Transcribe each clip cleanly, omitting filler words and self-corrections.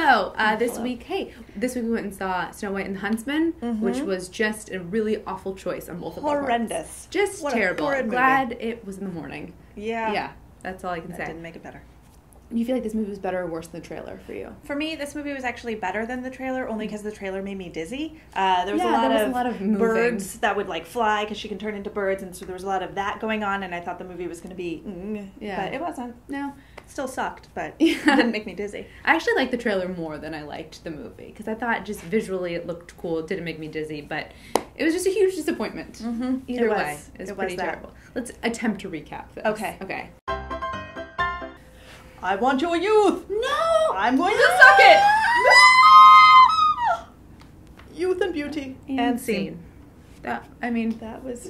Hello. This week we went and saw Snow White and the Huntsman, which was just a really awful choice on both of our parts. Horrendous. Just what terrible. I'm glad it was in the morning. Yeah. Yeah, that's all I can say. Didn't make it better. You feel like this movie was better or worse than the trailer for you? For me, this movie was actually better than the trailer, only because the trailer made me dizzy. There was a lot of birds that would like fly because she can turn into birds, and so there was a lot of that going on. And I thought the movie was going to be, but it wasn't. No, it still sucked, but it didn't make me dizzy. I actually liked the trailer more than I liked the movie because I thought just visually it looked cool. It didn't make me dizzy, but it was just a huge disappointment. Either way, it was pretty terrible. Let's attempt to recap this. Okay. I want your youth! No! I'm going to suck it! No! Youth and beauty. AndSeen. That was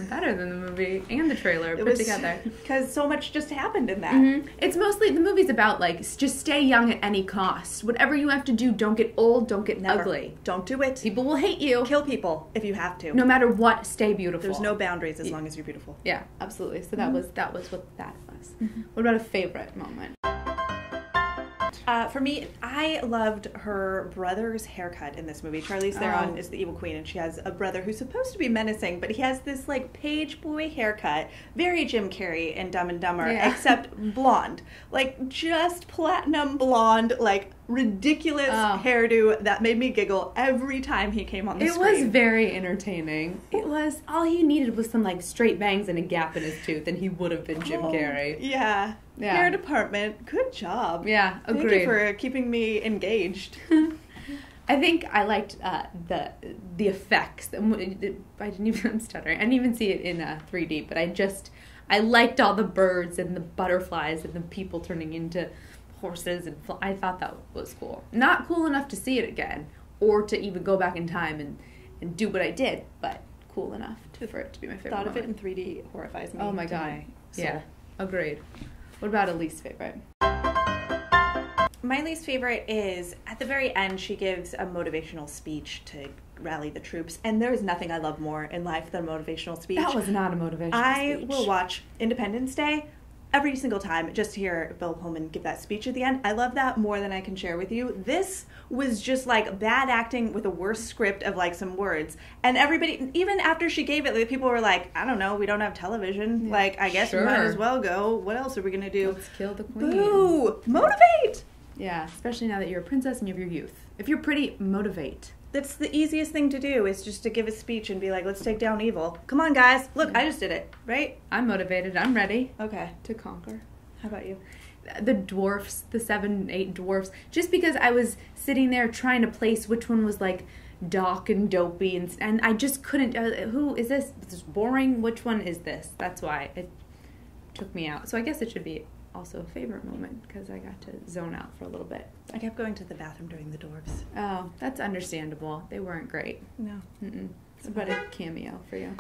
better than the movie and the trailer put together. Because so much just happened in that. It's mostly, the movie's about, like, just stay young at any cost. Whatever you have to do, don't get old, don't get ugly. Don't do it. People will hate you. Kill people if you have to. No matter what, stay beautiful. There's no boundaries as long as you're beautiful. Yeah, absolutely. So that was what that was. What about a favorite moment? For me, I loved her brother's haircut in this movie. Charlize Theron is the evil queen, and she has a brother who's supposed to be menacing, but he has this, like, page boy haircut. Very Jim Carrey in Dumb and Dumber, except blonde. Like, just platinum blonde, like, ridiculous hairdo that made me giggle every time he came on the screen. It was very entertaining. It was, all he needed was some, like, straight bangs and a gap in his tooth, and he would have been Jim Carrey. Yeah. Hair department, good job. Yeah, agreed. Thank you for keeping me engaged. I think I liked the effects. I didn't even stutter. I didn't even see it in 3D, but I liked all the birds and the butterflies and the people turning into horses, and I thought that was cool. Not cool enough to see it again, or to even go back in time and do what I did, but cool enough for it to be my favorite Thought moment. of it in 3D horrifies me. Oh my god. Yeah, agreed. What about a least favorite? My least favorite is, at the very end, she gives a motivational speech to rally the troops, and there is nothing I love more in life than a motivational speech. That was not a motivational speech. I will watch Independence Day every single time just to hear Bill Pullman give that speech at the end. I love that more than I can share with you. This was just like bad acting with a worse script of like some words. And everybody, even after she gave it, like, people were like, I don't know, we don't have television. Yeah, like, I guess we might as well go. What else are we going to do? Let's kill the queen. Boo! Motivate! Yeah, especially now that you're a princess and you have your youth. If you're pretty, motivate. That's the easiest thing to do, is just to give a speech and be like, let's take down evil. Come on, guys. Look, I just did it, right? I'm motivated. I'm ready. Okay. To conquer. How about you? The dwarfs, the 7, 8 dwarfs, just because I was sitting there trying to place which one was like Doc and Dopey, and I just couldn't, who is this? This is boring. Which one is this? That's why it took me out. So I guess it should be also a favorite moment because I got to zone out for a little bit. I kept going to the bathroom during the dwarfs. Oh, that's understandable. They weren't great. No. It's about a cameo for you.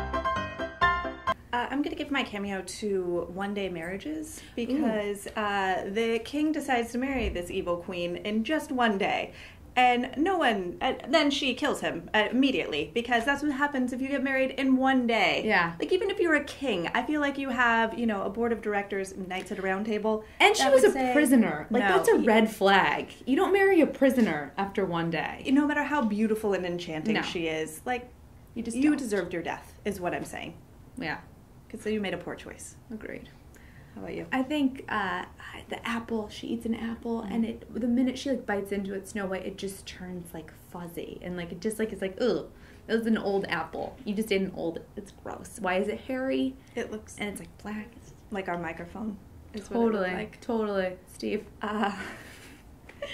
I'm going to give my cameo to One Day Marriages because the king decides to marry this evil queen in just one day. And no one, then she kills him immediately, because that's what happens if you get married in one day. Yeah. Like, even if you're a king, I feel like you have, a board of directors, knights at a round table. And she was a prisoner. Like, that's a red flag. You don't marry a prisoner after one day. No matter how beautiful and enchanting she is, like, you deserved your death, is what I'm saying. Yeah. Because you made a poor choice. Agreed. How about you? I think the apple, she eats an apple, and the minute she like bites into it, Snow White, it just turns like fuzzy, and like it just like, it's like, ugh, that was an old apple. You just ate an old, it's gross. Why is it hairy? It looks, and it's like black. Like our microphone. Is totally, what it like. Totally, Steve.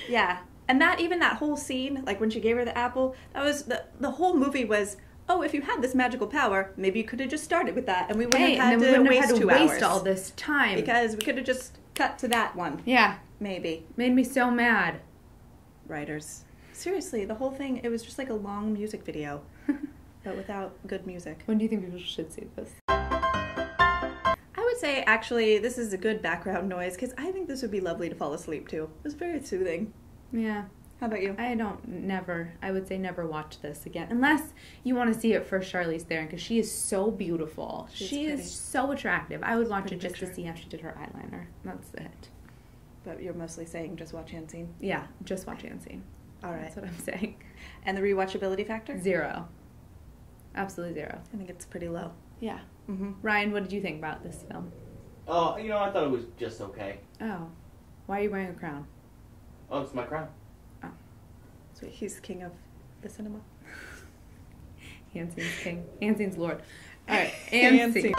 Yeah, and that whole scene, like when she gave her the apple, that was the whole movie was, oh, if you had this magical power, maybe you could have just started with that, and we wouldn't have had to waste 2 hours. All this time. Because we could have just cut to that one. Yeah. Maybe. Made me so mad. Writers. Seriously, the whole thing, it was just like a long music video, but without good music. When do you think people should see this? I would say, actually, this is a good background noise, because I think this would be lovely to fall asleep to. It was very soothing. Yeah. How about you? I would say never watch this again. Unless you want to see it for Charlize Theron, because she is so beautiful. She is so attractive. I would watch it just to see how she did her eyeliner. That's it. But you're mostly saying just watch AndSeen. Yeah, just watch AndSeen. All right. That's what I'm saying. And the rewatchability factor? 0. Absolutely 0. I think it's pretty low. Yeah. Mm-hmm. Ryan, what did you think about this film? Oh, I thought it was just okay. Oh. Why are you wearing a crown? Oh, it's my crown. Oh. Sweet. He's king of the cinema. AndSeen's king. AndSeen's lord. All right. AndSeen.